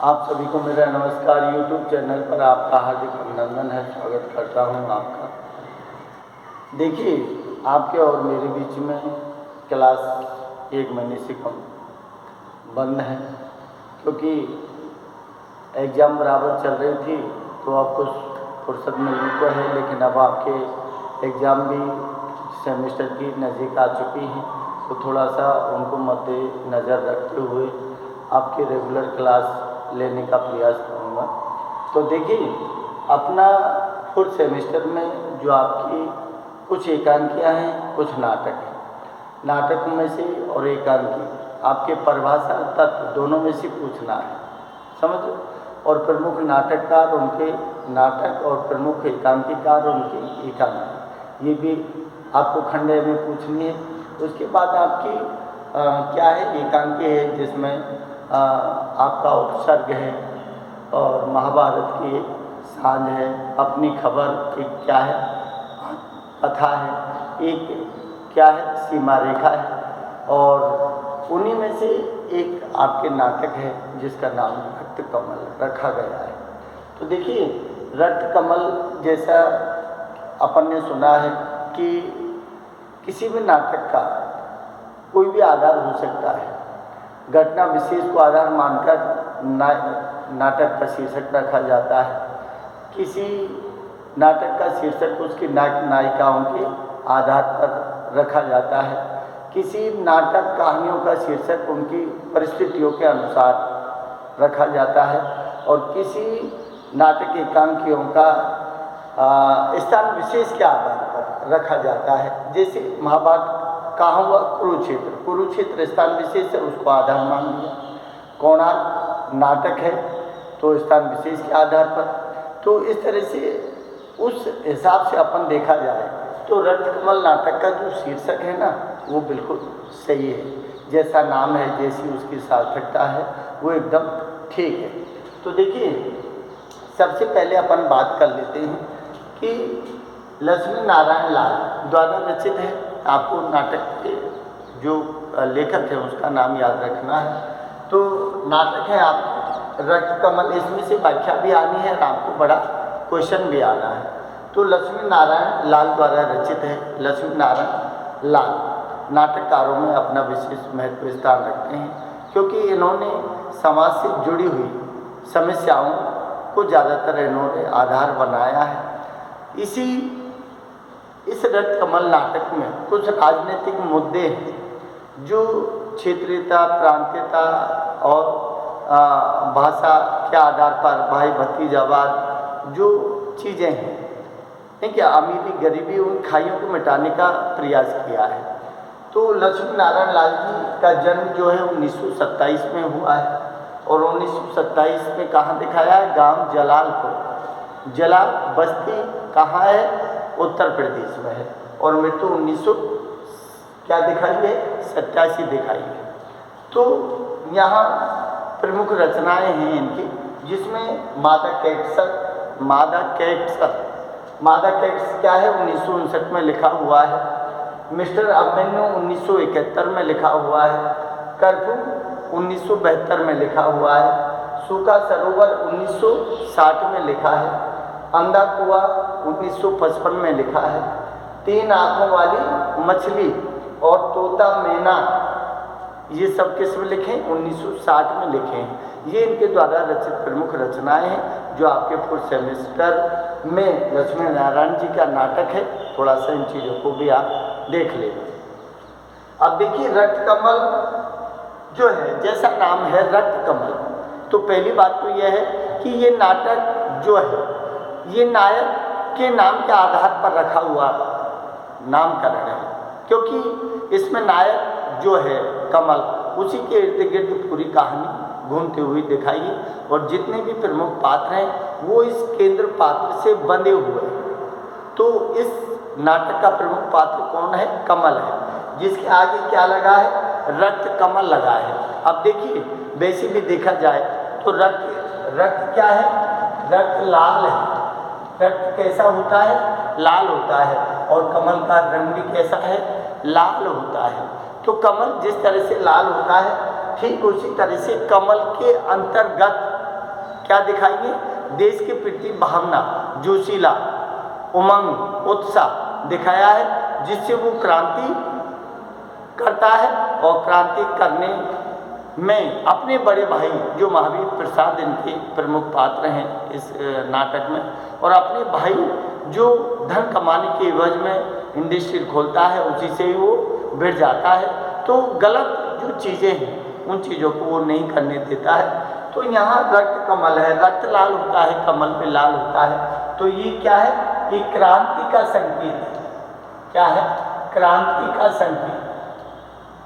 आप सभी को मेरा नमस्कार। YouTube चैनल पर आपका हार्दिक अभिनंदन है, स्वागत करता हूं आपका। देखिए, आपके और मेरे बीच में क्लास 1 महीने से कम बंद है, क्योंकि एग्ज़ाम बराबर चल रही थी तो आपको फुर्सत मिलनी को है, लेकिन अब आपके एग्ज़ाम भी सेमेस्टर की नज़दीक आ चुकी हैं, तो थोड़ा सा उनको मद्देनज़र रखते हुए आपके रेगुलर क्लास लेने का प्रयास करूँगा। तो देखिए, अपना 4th सेमेस्टर में जो आपकी कुछ एकांकियाँ हैं, कुछ नाटक हैं। नाटक में से और एकांकी आपके परिभाषा तत्व दोनों में से पूछना है, समझो। और प्रमुख नाटककार उनके नाटक और प्रमुख एकांकीकार उनकी एकांकी, ये भी आपको खंडे में पूछनी है। उसके बाद आपकी क्या है, एकांकी है जिसमें आपका उपसर्ग है और महाभारत की एक सांझ है, अपनी खबर एक क्या है, कथा है, एक क्या है, सीमा रेखा है, और उन्हीं में से एक आपके नाटक है जिसका नाम रक्त कमल रखा गया है। तो देखिए, रक्त कमल जैसा अपन ने सुना है कि किसी भी नाटक का कोई भी आधार हो सकता है। घटना विशेष को आधार मानकर नाटक का शीर्षक रखा जाता है। किसी नाटक का शीर्षक उसकी नायिकाओं के आधार पर रखा जाता है। किसी नाटक कहानियों का शीर्षक उनकी परिस्थितियों के अनुसार रखा जाता है, और किसी नाटक एकांकियों का स्थान विशेष के आधार पर रखा जाता है। जैसे महाभारत कहाँ हुआ, कुरुक्षेत्र स्थान विशेष है, उसको आधार मान लिया। कोणार्क नाटक है तो स्थान विशेष के आधार पर। तो इस तरह से उस हिसाब से अपन देखा जाए तो रक्त कमल नाटक का जो शीर्षक है ना, वो बिल्कुल सही है। जैसा नाम है, जैसी उसकी सार्थकता है, वो एकदम ठीक है। तो देखिए, सबसे पहले अपन बात कर लेते हैं कि लक्ष्मी नारायण लाल द्वारा रचित है। आपको नाटक के जो लेखक है उसका नाम याद रखना है। तो नाटक है आप रक्त कमल, इसमें से व्याख्या भी आनी है और आपको बड़ा क्वेश्चन भी आना है। तो लक्ष्मी नारायण लाल द्वारा रचित है। लक्ष्मी नारायण लाल नाटककारों में अपना विशेष महत्व स्थान रखते हैं, क्योंकि इन्होंने समाज से जुड़ी हुई समस्याओं को ज़्यादातर इन्होंने आधार बनाया है। इस रक्त कमल नाटक में कुछ राजनीतिक मुद्दे हैं जो क्षेत्रीयता, प्रांतीयता और भाषा के आधार पर भाई भतीजावाद जो चीज़ें हैं, ठीक है, अमीरी गरीबी उन खाइयों को मिटाने का प्रयास किया है। तो लक्ष्मी नारायण लाल जी का जन्म जो है 1927 में हुआ है, और 1927 में कहाँ दिखाया है, गांव जलालपुर, जलाल बस्ती कहाँ है, उत्तर प्रदेश में है, और मृत्यु 1900 क्या दिखाई है, 87 दिखाई है। तो यहाँ प्रमुख रचनाएं हैं इनकी, जिसमें मादा कैट्स क्या है 1959 में लिखा हुआ है। मिस्टर अभिमन्यु 1971 में लिखा हुआ है। कर्फ्यू 1972 में लिखा हुआ है। सूखा सरोवर 1960 में लिखा है। अंधा कुआं 1955 में लिखा है। 3 आँखों वाली मछली और तोता मैना, ये सब किस में लिखे, 1960 में लिखे हैं। ये इनके द्वारा रचित प्रमुख रचनाएं हैं जो आपके 4th सेमेस्टर में लक्ष्मी नारायण जी का नाटक है। थोड़ा सा इन चीज़ों को भी आप देख लें। अब देखिए, रक्त कमल जो है, जैसा नाम है रक्त कमल, तो पहली बात तो यह है कि ये नाटक जो है ये नायक के नाम के आधार पर रखा हुआ नामकरण है, क्योंकि इसमें नायक जो है कमल, उसी के इर्द गिर्द पूरी कहानी घूमती हुई दिखाई है, और जितने भी प्रमुख पात्र हैं वो इस केंद्र पात्र से बंधे हुए हैं। तो इस नाटक का प्रमुख पात्र कौन है, कमल है, जिसके आगे क्या लगा है, रक्त कमल लगा है। अब देखिए, वैसे भी देखा जाए तो रक्त क्या है, रक्त लाल है। रक्त कैसा होता है, लाल होता है, और कमल का रंग भी कैसा है, लाल होता है। तो कमल जिस तरह से लाल होता है, ठीक उसी तरह से कमल के अंतर्गत क्या दिखाइए, देश के प्रति भावना, जोशीला, उमंग, उत्साह दिखाया है, जिससे वो क्रांति करता है और क्रांति करने में अपने बड़े भाई जो महावीर प्रसाद इनके प्रमुख पात्र हैं इस नाटक में, और अपने भाई जो धन कमाने के एवज में इंडस्ट्री खोलता है उसी से ही वो भिड़ जाता है। तो गलत जो चीज़ें हैं उन चीज़ों को वो नहीं करने देता है। तो यहाँ रक्त कमल है, रक्त लाल होता है, कमल पे लाल होता है। तो ये क्या है, ये क्रांति का संकेत है। क्या है, क्रांति का संकेत।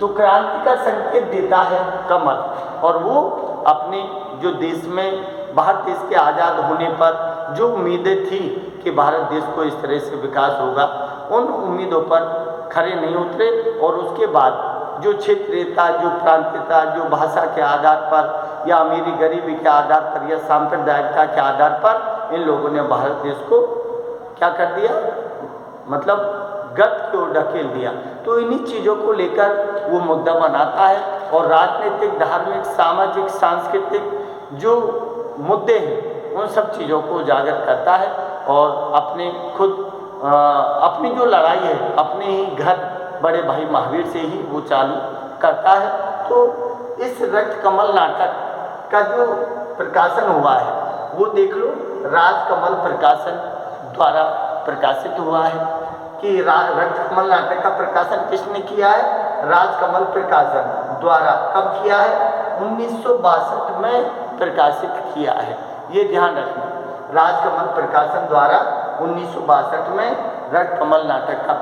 तो क्रांति का संकेत देता है कमल, और वो अपने जो देश में भारत देश के आज़ाद होने पर जो उम्मीदें थी कि भारत देश को इस तरह से विकास होगा, उन उम्मीदों पर खरे नहीं उतरे। और उसके बाद जो क्षेत्रीयता, जो प्रांतीयता, जो भाषा के आधार पर या अमीरी गरीबी के आधार पर या सांप्रदायिकता के आधार पर इन लोगों ने भारत देश को क्या कर दिया, मतलब गत की ओर ढकेल दिया। तो इन्हीं चीज़ों को लेकर वो मुद्दा बनाता है और राजनीतिक, धार्मिक, सामाजिक, सांस्कृतिक जो मुद्दे हैं उन सब चीज़ों को उजागर करता है और अपने खुद अपनी जो लड़ाई है अपने ही घर बड़े भाई महावीर से ही वो चालू करता है। तो इस रक्त कमल नाटक का जो प्रकाशन हुआ है वो देख लो, राजकमल प्रकाशन द्वारा प्रकाशित हुआ है। कि रक्त कमल नाटक का प्रकाशन किसने किया है, राजकमल प्रकाशन द्वारा। कब किया है, 1962 में प्रकाशित किया है, ये ध्यान रखना। राजकमल प्रकाशन द्वारा 1962 में रक्त कमल नाटक का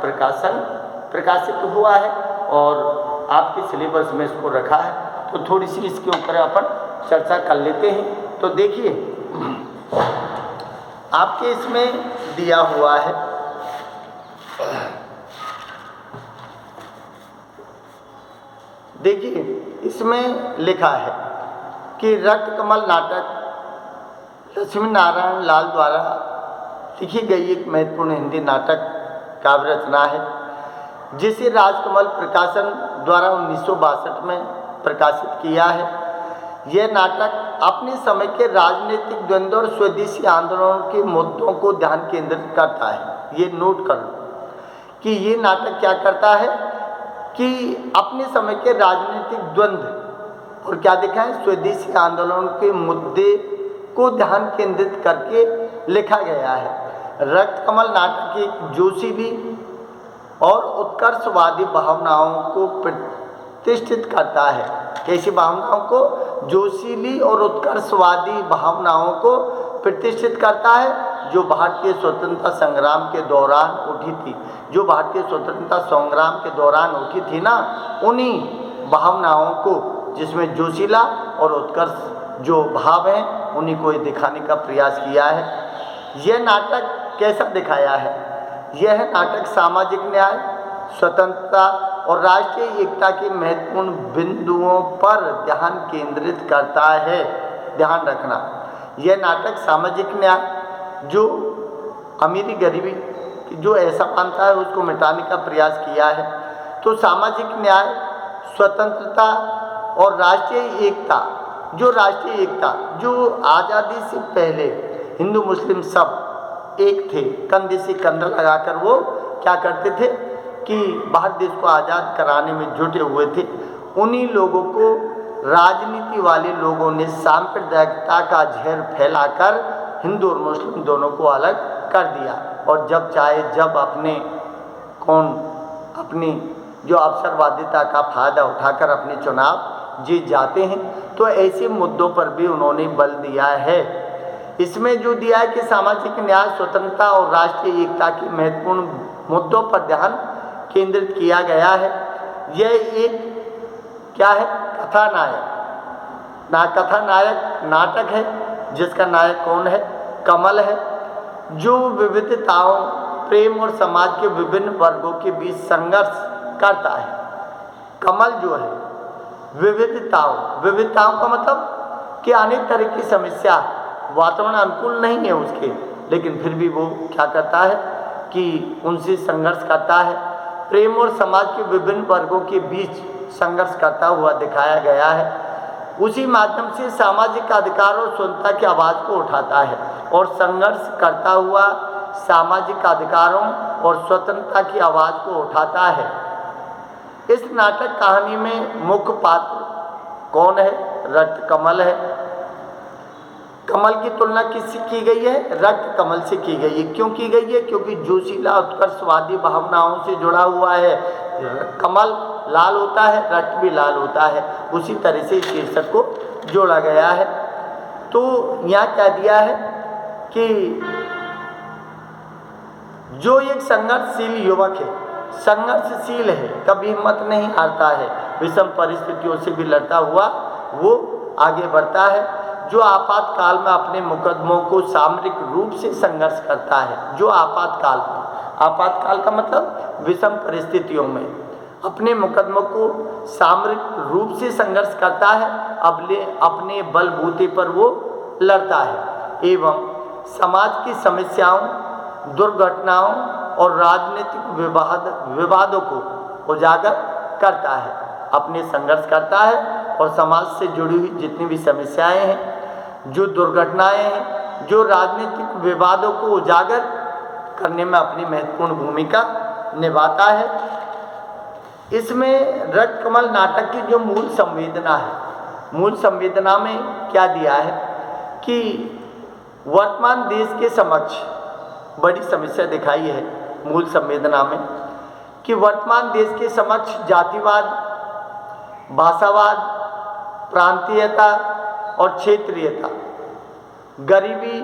प्रकाशित हुआ है और आपके सिलेबस में इसको रखा है। तो थोड़ी सी इसके ऊपर अपन चर्चा कर लेते हैं। तो देखिए आपके इसमें दिया हुआ है, देखिए इसमें लिखा है कि रक्त कमल नाटक लक्ष्मी नारायण लाल द्वारा लिखी गई एक महत्वपूर्ण हिंदी नाटक काव्य रचना है, जिसे राजकमल प्रकाशन द्वारा 1962 में प्रकाशित किया है। यह नाटक अपने समय के राजनीतिक द्वंद्व और स्वदेशी आंदोलनों के मुद्दों को ध्यान केंद्रित करता है। ये नोट कर लो कि ये नाटक क्या करता है कि अपने समय के राजनीतिक द्वंद्व और क्या दिखाएं, स्वदेशी आंदोलन के मुद्दे को ध्यान केंद्रित करके लिखा गया है। रक्त कमल नाटक एक जोशीली और उत्कर्षवादी भावनाओं को प्रतिष्ठित करता है। कैसी भावनाओं को, जोशीली और उत्कर्षवादी भावनाओं को प्रतिष्ठित करता है, जो भारतीय स्वतंत्रता संग्राम के दौरान उठी थी, जो भारतीय स्वतंत्रता संग्राम के दौरान उठी थी ना, उन्हीं भावनाओं को, जिसमें जोशीला और उत्कर्ष जो भाव हैं उन्हीं को दिखाने का प्रयास किया है। यह नाटक कैसा दिखाया है, यह नाटक सामाजिक न्याय, स्वतंत्रता और राष्ट्रीय एकता के महत्वपूर्ण बिंदुओं पर ध्यान केंद्रित करता है। ध्यान रखना, यह नाटक सामाजिक न्याय, जो अमीरी गरीबी जो ऐसा मानता है उसको मिटाने का प्रयास किया है। तो सामाजिक न्याय, स्वतंत्रता और राष्ट्रीय एकता, जो राष्ट्रीय एकता जो आज़ादी से पहले हिंदू मुस्लिम सब एक थे, कंधे से कंधा लगाकर वो क्या करते थे कि भारत देश को आज़ाद कराने में जुटे हुए थे। उन्हीं लोगों को राजनीति वाले लोगों ने सांप्रदायिकता का जहर फैलाकर हिंदू और मुस्लिम दोनों को अलग कर दिया, और जब चाहे जब अपनी जो अवसरवादिता का फायदा उठाकर अपने चुनाव जीत जाते हैं। तो ऐसे मुद्दों पर भी उन्होंने बल दिया है। इसमें जो दिया है कि सामाजिक न्याय, स्वतंत्रता और राष्ट्रीय एकता के महत्वपूर्ण मुद्दों पर ध्यान केंद्रित किया गया है। यह एक क्या है, कथानायक नाटक है, जिसका नायक कौन है, कमल है, जो विविधताओं, प्रेम और समाज के विभिन्न वर्गों के बीच संघर्ष करता है। कमल जो है विविधताओं का मतलब कि अनेक तरह की समस्या, वातावरण अनुकूल नहीं है उसके, लेकिन फिर भी वो क्या करता है कि उनसे संघर्ष करता है। प्रेम और समाज के विभिन्न वर्गों के बीच संघर्ष करता हुआ दिखाया गया है। उसी माध्यम से सामाजिक अधिकार और स्वतंत्रता की आवाज़ को उठाता है और संघर्ष करता हुआ सामाजिक अधिकारों और स्वतंत्रता की आवाज़ को उठाता है। इस नाटक कहानी में मुख्य पात्र कौन है? रक्त कमल है। कमल की तुलना किससे की गई है? रक्त कमल से की गई है। क्यों की गई है? क्योंकि जोशीला उत्कर्षवादी भावनाओं से जुड़ा हुआ है। कमल लाल होता है, रक्त भी लाल होता है, उसी तरह से शीर्षक को जोड़ा गया है। तो यहाँ क्या दिया है कि जो एक संघर्षशील युवक है, संघर्षशील है, कभी हिम्मत नहीं हारता है, विषम परिस्थितियों से भी लड़ता हुआ वो आगे बढ़ता है, जो आपातकाल में अपने मुकदमों को सामरिक रूप से संघर्ष करता है। जो आपातकाल में, आपातकाल का मतलब विषम परिस्थितियों में अपने मुकदमों को सामरिक रूप से संघर्ष करता है, अपने बलबूते पर वो लड़ता है एवं समाज की समस्याओं, दुर्घटनाओं और राजनीतिक विवादों को उजागर करता है। अपने संघर्ष करता है और समाज से जुड़ी हुई जितनी भी समस्याएं हैं, जो दुर्घटनाएं हैं, जो राजनीतिक विवादों को उजागर करने में अपनी महत्वपूर्ण भूमिका निभाता है। इसमें रक्त कमल नाटक की जो मूल संवेदना है, मूल संवेदना में क्या दिया है कि वर्तमान देश के समक्ष बड़ी समस्या दिखाई है मूल संवेदना में कि वर्तमान देश के समक्ष जातिवाद, भाषावाद, प्रांतीयता और क्षेत्रीयता, गरीबी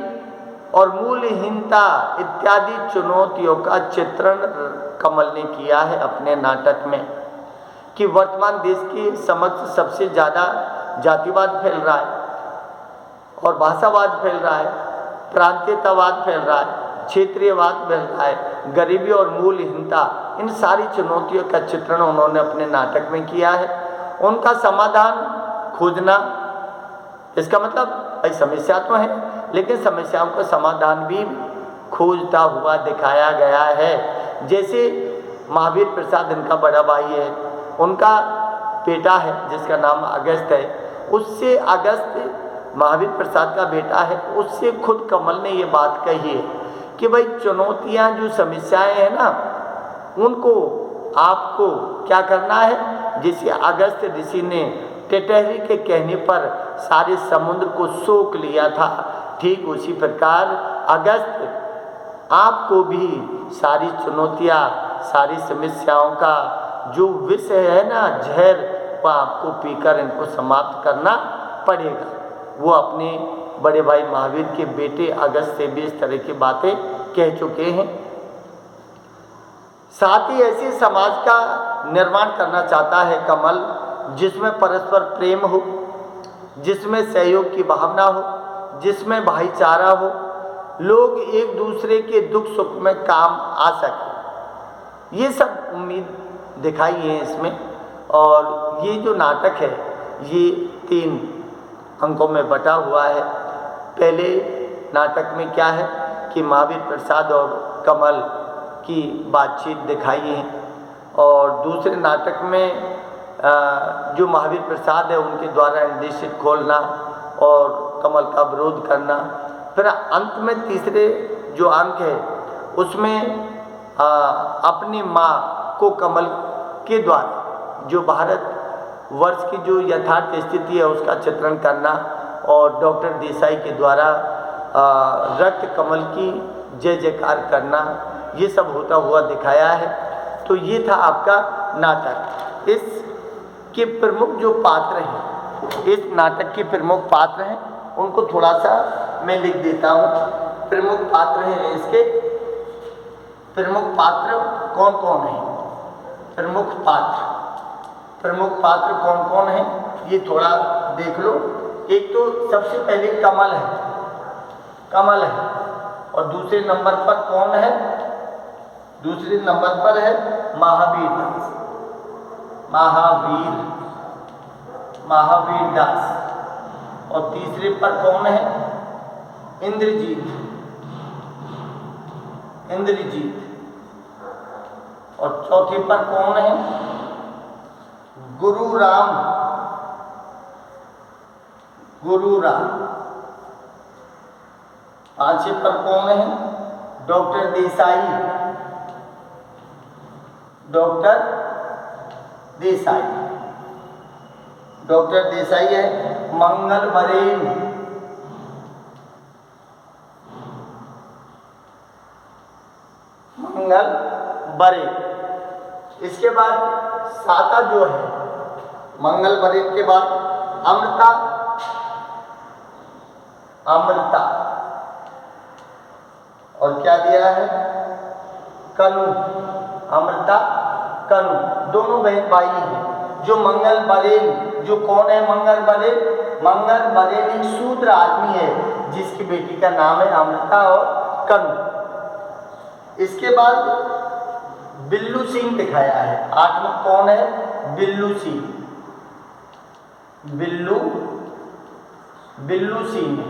और मूल्यहीनता इत्यादि चुनौतियों का चित्रण कमल ने किया है अपने नाटक में कि वर्तमान देश के समक्ष सबसे ज़्यादा जातिवाद फैल रहा है और भाषावाद फैल रहा है, प्रांतीयतावाद फैल रहा है, क्षेत्रीयवाद फैल रहा है, गरीबी और मूल्यहीनता, इन सारी चुनौतियों का चित्रण उन्होंने अपने नाटक में किया है। उनका समाधान खोजना, इसका मतलब भाई समस्या तो है लेकिन समस्याओं का समाधान भी खोजता हुआ दिखाया गया है। जैसे महावीर प्रसाद इनका बड़ा भाई है, उनका बेटा है जिसका नाम अगस्त है, उससे अगस्त महावीर प्रसाद का बेटा है, उससे खुद कमल ने ये बात कही है कि भाई चुनौतियां जो समस्याएं हैं ना, उनको आपको क्या करना है। जैसे अगस्त ऋषि ने टेटहरी के कहने पर सारे समुद्र को सोख लिया था, ठीक उसी प्रकार अगस्त आपको भी सारी चुनौतियां, सारी समस्याओं का जो विषय है ना, जहर, वह आपको पीकर इनको समाप्त करना पड़ेगा। वो अपने बड़े भाई महावीर के बेटे अगस्त से भी इस तरह की बातें कह चुके हैं। साथ ही ऐसे समाज का निर्माण करना चाहता है कमल जिसमें परस्पर प्रेम हो, जिसमें सहयोग की भावना हो, जिसमें भाईचारा हो, लोग एक दूसरे के दुख सुख में काम आ सके। ये सब उम्मीद दिखाई है इसमें। और ये जो नाटक है ये 3 अंकों में बटा हुआ है। पहले नाटक में क्या है कि महावीर प्रसाद और कमल की बातचीत दिखाई है और दूसरे नाटक में जो महावीर प्रसाद है उनके द्वारा निर्देशित खोलना और कमल का विरोध करना। फिर अंत में तीसरे जो अंक है उसमें अपनी माँ को कमल के द्वारा जो भारत वर्ष की जो यथार्थ स्थिति है उसका चित्रण करना और डॉक्टर देसाई के द्वारा रक्त कमल की जय जयकार करना, ये सब होता हुआ दिखाया है। तो ये था आपका नाटक। इसके प्रमुख जो पात्र हैं, इस नाटक के प्रमुख पात्र हैं, उनको थोड़ा सा मैं लिख देता हूँ। प्रमुख पात्र हैं इसके, प्रमुख पात्र कौन कौन हैं? प्रमुख पात्र कौन कौन है ये थोड़ा देख लो। एक तो सबसे पहले कमल है और दूसरे नंबर पर कौन है? दूसरे नंबर पर है महावीर दास और तीसरे पर कौन है? इंद्रजीत और चौथे पर कौन है? गुरु गुरु राम। पांचवें पर कौन है? Doctor Desai. Doctor Desai, doctor Desai है। मंगल बरेन, मंगल बरेन। इसके बाद साता जो है, मंगल बरेन के बाद अमृता, अमृता। और क्या दिया है? कनु, अमृता कनु। दोनों बहन भाई हैं। जो मंगल बरेन, जो कौन है मंगल बरेन? मंगल बरेन एक शूद्र आदमी है जिसकी बेटी का नाम है अमृता और कनु। इसके बाद बिल्लू सिंह दिखाया है। 8 में कौन है? बिल्लू सिंह। बिल्लू सिंह है।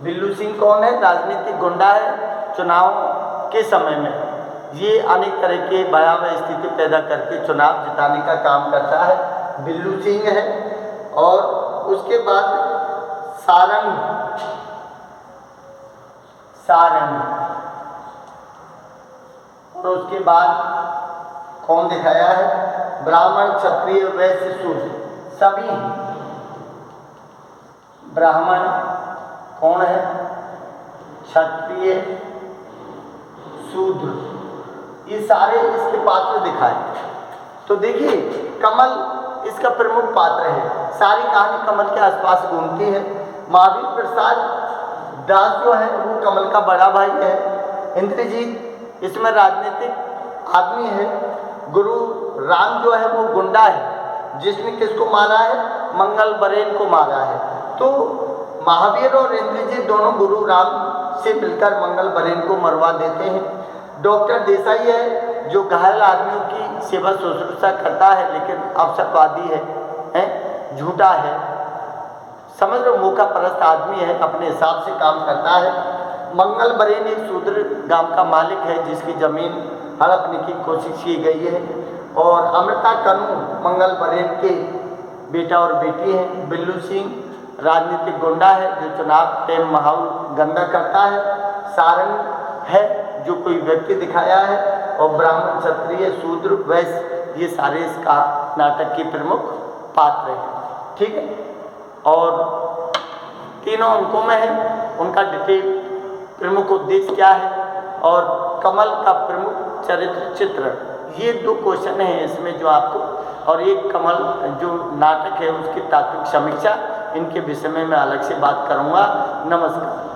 बिल्लू सिंह कौन है? राजनीतिक गुंडा है। चुनाव के समय में ये अनेक तरह के भयावह स्थिति पैदा करके चुनाव जिताने का काम करता है। बिल्लू सिंह है। और उसके बाद सारंग, सारंग। और उसके बाद कौन दिखाया है? ब्राह्मण, क्षत्रिय, वैश्य, शूद्र, सभी। ब्राह्मण कौन है? क्षत्रिय, शूद्र, ये सारे इसके पात्र दिखाए। तो देखिए कमल इसका प्रमुख पात्र है। सारी कहानी कमल के आसपास घूमती है। महावीर प्रसाद दास जो है वो कमल का बड़ा भाई है। इंद्रजीत इसमें राजनीतिक आदमी है। गुरु राम जो है वो गुंडा है जिसने किसको मारा है? मंगल बरेन को मारा है। तो महावीर और इंद्रजीत दोनों गुरु राम से मिलकर मंगल बरेन को मरवा देते हैं। डॉक्टर देसाई है जो घायल आदमियों की सेवा शुश्रूषा करता है लेकिन अवसरवादी है, झूठा है, समझ लो मौका परस्त आदमी है, अपने हिसाब से काम करता है। मंगल बरेन एक शूद्र गांव का मालिक है जिसकी जमीन हड़पने की कोशिश की गई है। और अमृता कनु मंगल बरेन के बेटा और बेटी हैं। बिल्लू सिंह राजनीतिक गुंडा है जो चुनाव के माहौल गंदा करता है। सारंग है जो कोई व्यक्ति दिखाया है। और ब्राह्मण, क्षत्रिय, शूद्र, वैश्य, ये सारे इसका नाटक के प्रमुख पात्र हैं। ठीक है। और तीनों अंकों में है उनका डिटेल प्रमुख उद्देश्य क्या है और कमल का प्रमुख चरित्र चित्र। ये 2 क्वेश्चन हैं इसमें जो आपको, और एक कमल जो नाटक है उसकी तात्विक समीक्षा, इनके विषय में मैं अलग से बात करूँगा। नमस्कार।